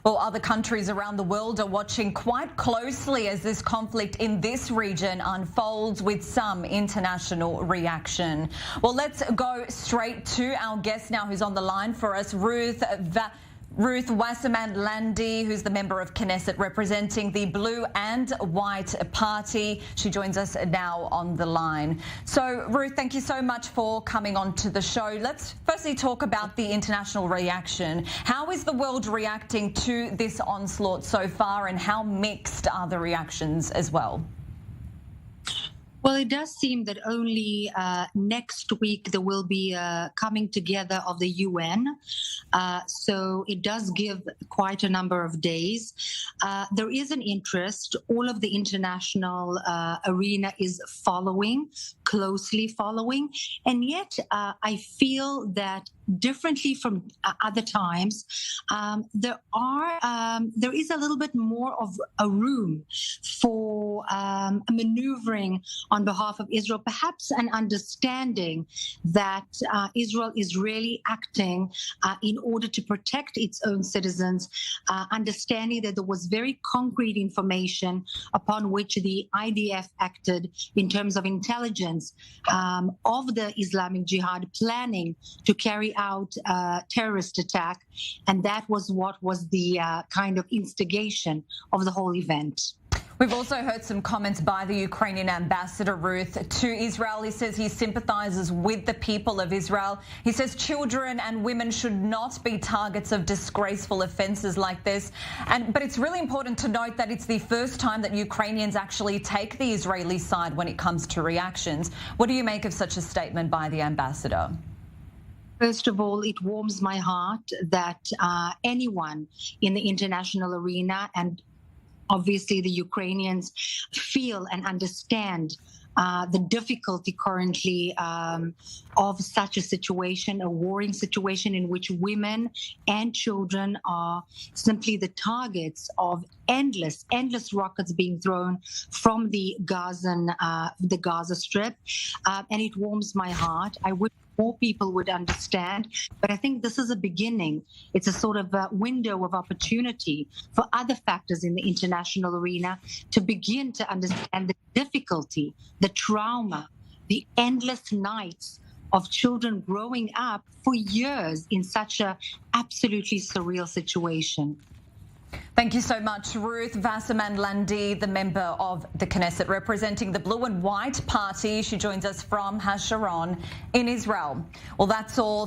Well, other countries around the world are watching quite closely as this conflict in this region unfolds, with some international reaction. Well, let's go straight to our guest now, who's on the line for us, Ruth Wasserman, Lande, who's the member of Knesset representing the Blue and White Party. She joins us now on the line. So, Ruth, thank you so much for coming on to the show. Let's firstly talk about the international reaction. How is the world reacting to this onslaught so far, and how mixed are the reactions as well? Well, it does seem that only next week there will be a coming together of the UN. So it does give quite a number of days. There is an interest. All of the international arena is closely following. And yet I feel that differently from other times, there is a little bit more of a room for maneuvering on behalf of Israel, perhaps an understanding that Israel is really acting in order to protect its own citizens, understanding that there was very concrete information upon which the IDF acted in terms of intelligence of the Islamic Jihad planning to carry out a terrorist attack, and that was what was the kind of instigation of the whole event. We've also heard some comments by the Ukrainian ambassador, Ruth, to Israel. He says he sympathises with the people of Israel. He says children and women should not be targets of disgraceful offences like this. But it's really important to note that it's the first time that Ukrainians actually take the Israeli side when it comes to reactions. What do you make of such a statement by the ambassador? First of all, it warms my heart that anyone in the international arena, and obviously the Ukrainians, feel and understand the difficulty currently of such a situation, a warring situation in which women and children are simply the targets of endless rockets being thrown from the Gaza Strip. And it warms my heart. I wish more people would understand, but I think this is a beginning. It's a sort of a window of opportunity for other factors in the international arena to begin to understand the difficulty, the trauma, the endless nights of children growing up for years in such a absolutely surreal situation. Thank you so much, Ruth Wasserman, Lande, the member of the Knesset representing the Blue and White Party. She joins us from Hasharon in Israel. Well, that's all.